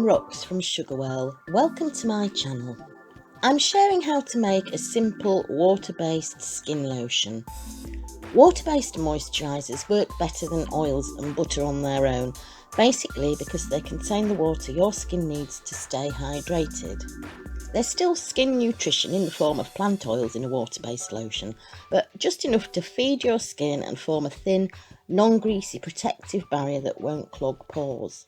Rocks from Sugarwell. Welcome to my channel. I'm sharing how to make a simple water-based skin lotion. Water-based moisturisers work better than oils and butter on their own, basically because they contain the water your skin needs to stay hydrated. There's still skin nutrition in the form of plant oils in a water-based lotion, but just enough to feed your skin and form a thin, non-greasy protective barrier that won't clog pores.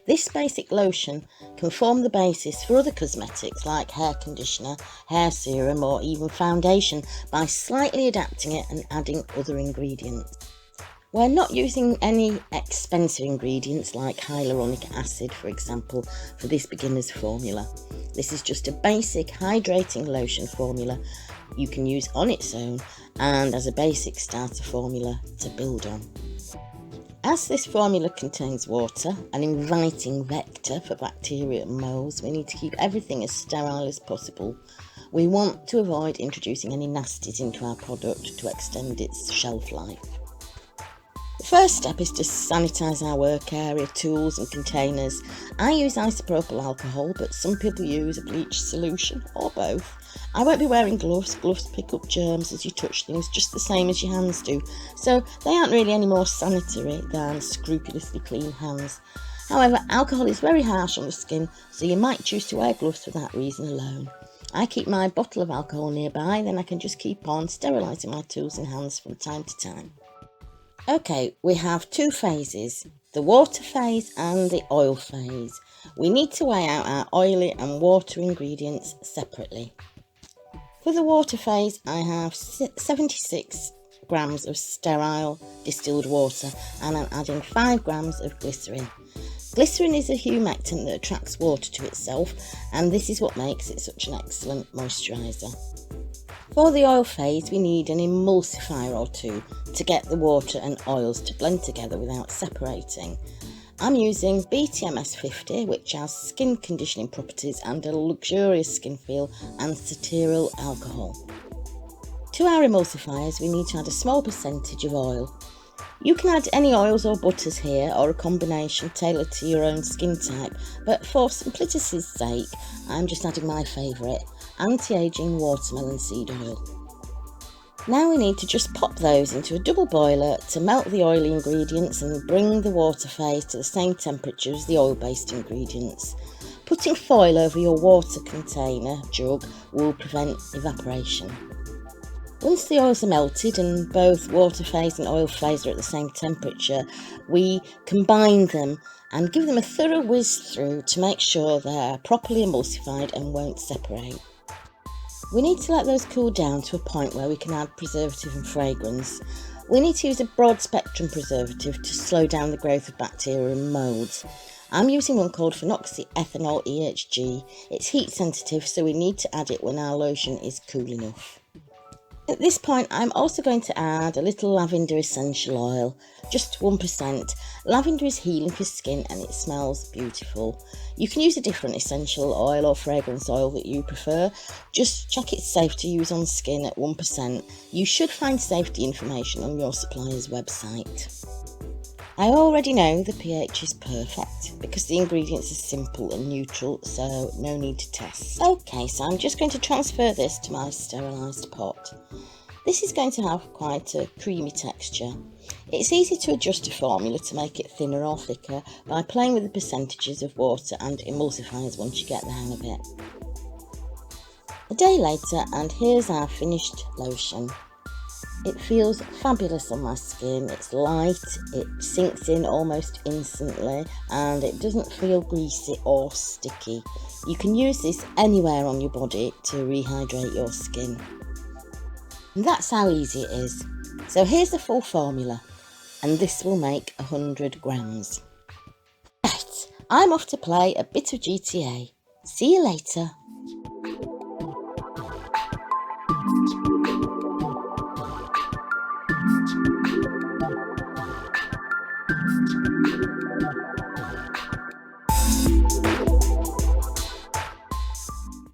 This basic lotion can form the basis for other cosmetics like hair conditioner, hair serum or even foundation by slightly adapting it and adding other ingredients. We're not using any expensive ingredients like hyaluronic acid, for example, for this beginner's formula. This is just a basic hydrating lotion formula you can use on its own and as a basic starter formula to build on. As this formula contains water, an inviting vector for bacteria and molds, we need to keep everything as sterile as possible. We want to avoid introducing any nasties into our product to extend its shelf life. The first step is to sanitise our work area, tools and containers. I use isopropyl alcohol, but some people use a bleach solution or both. I won't be wearing gloves. Gloves pick up germs as you touch things just the same as your hands do, so they aren't really any more sanitary than scrupulously clean hands. However, alcohol is very harsh on the skin, so you might choose to wear gloves for that reason alone. I keep my bottle of alcohol nearby, then I can just keep on sterilising my tools and hands from time to time. Okay, we have two phases, the water phase and the oil phase. We need to weigh out our oily and water ingredients separately. For the water phase, I have 76 grams of sterile distilled water and I'm adding 5 grams of glycerin. Glycerin is a humectant that attracts water to itself, and this is what makes it such an excellent moisturiser. For the oil phase, we need an emulsifier or two to get the water and oils to blend together without separating. I'm using BTMS 50, which has skin conditioning properties and a luxurious skin feel, and cetearyl alcohol. To our emulsifiers, we need to add a small percentage of oil. You can add any oils or butters here, or a combination tailored to your own skin type, but for simplicity's sake, I'm just adding my favourite, anti-aging watermelon seed oil. Now we need to just pop those into a double boiler to melt the oily ingredients and bring the water phase to the same temperature as the oil-based ingredients. Putting foil over your water container jug will prevent evaporation. Once the oils are melted and both water phase and oil phase are at the same temperature, we combine them and give them a thorough whiz through to make sure they're properly emulsified and won't separate. We need to let those cool down to a point where we can add preservative and fragrance. We need to use a broad spectrum preservative to slow down the growth of bacteria and moulds. I'm using one called phenoxyethanol EHG. It's heat sensitive, so we need to add it when our lotion is cool enough. At this point, I'm also going to add a little lavender essential oil, just 1%. Lavender is healing for skin and it smells beautiful. You can use a different essential oil or fragrance oil that you prefer. Just check it's safe to use on skin at 1%. You should find safety information on your supplier's website. I already know the pH is perfect because the ingredients are simple and neutral, so no need to test. Okay, so I'm just going to transfer this to my sterilised pot. This is going to have quite a creamy texture. It's easy to adjust a formula to make it thinner or thicker by playing with the percentages of water and emulsifiers once you get the hang of it. A day later, and here's our finished lotion. It feels fabulous on my skin, it's light, it sinks in almost instantly and it doesn't feel greasy or sticky. You can use this anywhere on your body to rehydrate your skin. And that's how easy it is. So here's the full formula, and this will make 100 grams. Right, I'm off to play a bit of GTA. See you later.